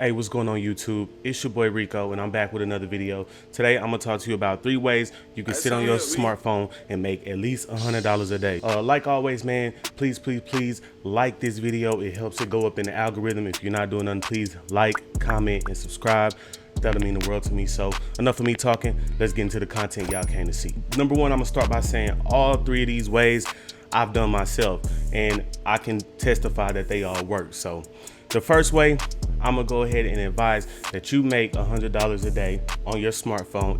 Hey, what's going on YouTube? It's your boy Rico and I'm back with another video. Today I'm gonna talk to you about 3 ways you can sit on your smartphone and make at least $100 a day. Like always, man, please like this video. It helps it go up in the algorithm. If you're not doing nothing, please like, comment, and subscribe. That'll mean the world to me. So enough of me talking, let's get into the content y'all came to see. Number one, I'm gonna start by saying all 3 of these ways I've done myself and I can testify that they all work. So the first way, I'm gonna go ahead and advise that you make $100 a day on your smartphone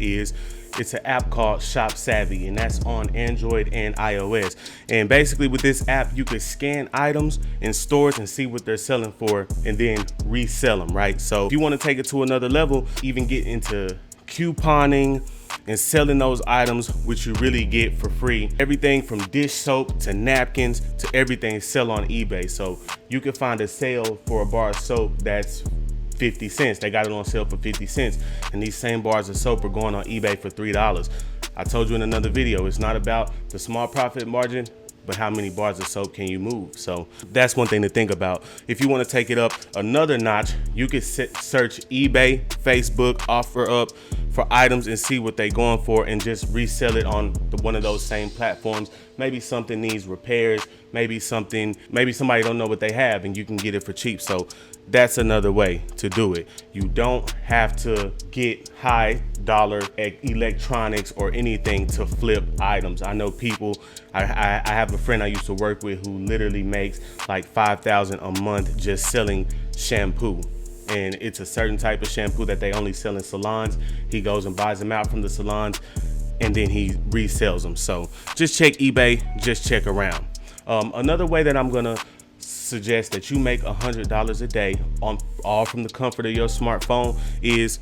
it's an app called ShopSavy, and that's on Android and iOS. And basically with this app, you can scan items in stores and see what they're selling for and then resell them, right? So if you wanna take it to another level, even get into couponing and selling those items, which you really get for free. Everything from dish soap to napkins to everything sell on eBay. So you can find a sale for a bar of soap that's 50 cents. They got it on sale for 50 cents. And these same bars of soap are going on eBay for $3. I told you in another video, it's not about the small profit margin, but how many bars of soap can you move? So that's one thing to think about. If you want to take it up another notch, you can search eBay, Facebook, OfferUp for items and see what they're going for and just resell it on one of those same platforms. Maybe something needs repairs, maybe somebody don't know what they have and you can get it for cheap. So that's another way to do it. You don't have to get high dollar electronics or anything to flip items. I know people, I have a friend I used to work with who literally makes like $5,000 a month just selling shampoo. And it's a certain type of shampoo that they only sell in salons. He goes and buys them out from the salons and then he resells them. So just check eBay, just check around. Another way that I'm gonna suggest that you make $100 a day on all from the comfort of your smartphone is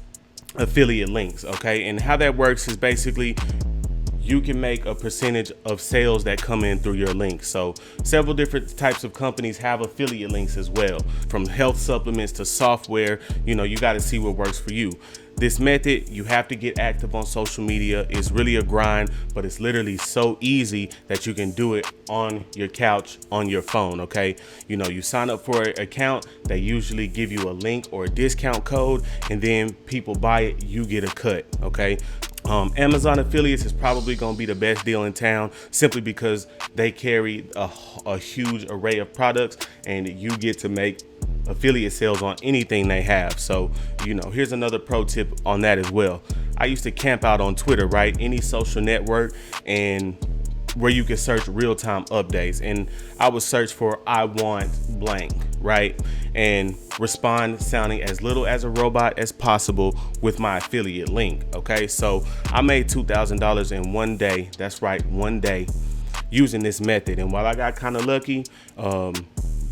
affiliate links, okay? And how that works is basically you can make a percentage of sales that come in through your links. So several different types of companies have affiliate links as well, from health supplements to software. You know, you got to see what works for you. This method, you have to get active on social media. It's really a grind, but it's literally so easy that you can do it on your couch, on your phone, okay? You know, you sign up for an account, they usually give you a link or a discount code, and then people buy it, you get a cut, okay? Amazon affiliates is probably going to be the best deal in town simply because they carry a huge array of products and you get to make affiliate sales on anything they have. So, you know, here's another pro tip on that as well. I used to camp out on Twitter, right? Any social network, and where you can search real-time updates, and I would search for I want blank, right, and respond sounding as little as a robot as possible with my affiliate link. Okay, so I made $2,000 in one day. That's right, one day, using this method. And while I got kind of lucky,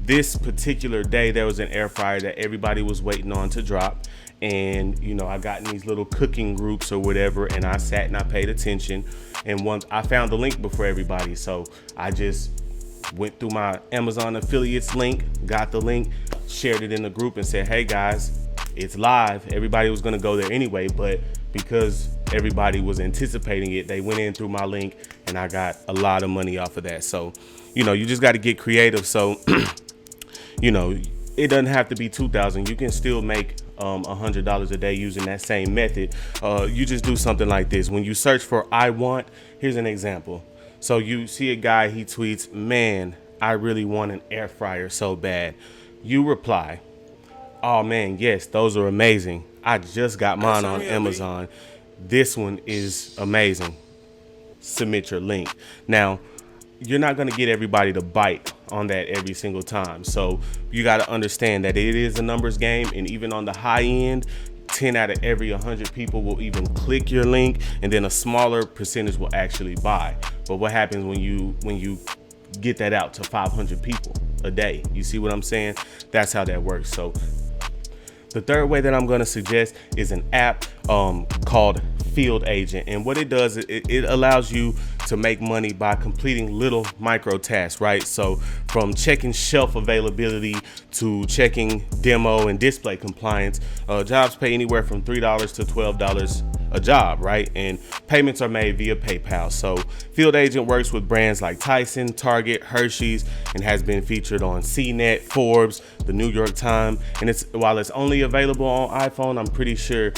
this particular day there was an air fryer that everybody was waiting on to drop. And you know, I got in these little cooking groups or whatever, and I sat and I paid attention, and once I found the link before everybody, so I just went through my Amazon affiliates link, got the link, shared it in the group and said, hey guys, it's live. Everybody was going to go there anyway, but because everybody was anticipating it, they went in through my link and I got a lot of money off of that. So, you know, you just got to get creative. So you know, it doesn't have to be 2,000. You can still make $100 a day using that same method. You just do something like this. When you search for I want, here's an example. So you see a guy, he tweets, man, I really want an air fryer so bad. You reply, oh man, yes, those are amazing. I just got mine on Amazon. This one is amazing. Submit your link. Now, you're not going to get everybody to bite on that every single time. So you got to understand that it is a numbers game, and even on the high end, 10 out of every 100 people will even click your link, and then a smaller percentage will actually buy. But what happens when you get that out to 500 people a day? You see what I'm saying? That's how that works. So the third way that I'm going to suggest is an app called Field Agent. And what it does, it allows you to make money by completing little micro tasks, right? So from checking shelf availability to checking demo and display compliance, jobs pay anywhere from $3 to $12 a job, right? And payments are made via PayPal. So field agent works with brands like Tyson, Target, Hershey's, and has been featured on CNET, Forbes, the New York Times. And while it's only available on iPhone, I'm pretty sure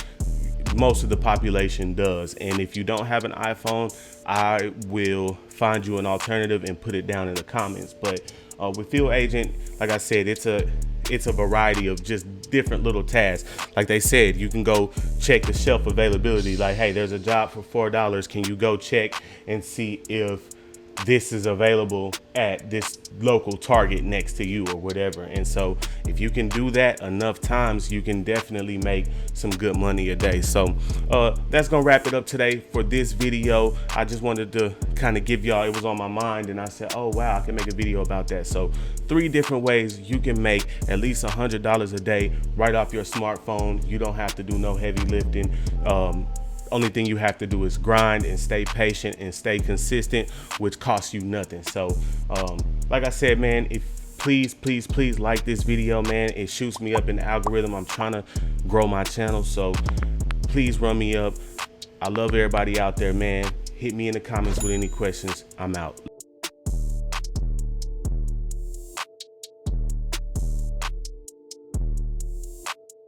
most of the population does. And if you don't have an iPhone, I will find you an alternative and put it down in the comments. But with field agent, like I said, it's a variety of just different little tasks. Like they said, you can go check the shelf availability. Like, hey, there's a job for $4. Can you go check and see if this is available at this local Target next to you or whatever? And so if you can do that enough times, you can definitely make some good money a day. So that's gonna wrap it up today for this video. I just wanted to kind of give y'all, it was on my mind and I said, oh wow, I can make a video about that. So 3 different ways you can make at least $100 a day right off your smartphone. You don't have to do no heavy lifting. Only thing you have to do is grind and stay patient and stay consistent, which costs you nothing. So like I said, man, please like this video, man. It shoots me up in the algorithm. I'm trying to grow my channel, so please run me up. I love everybody out there, man. Hit me in the comments with any questions. I'm out.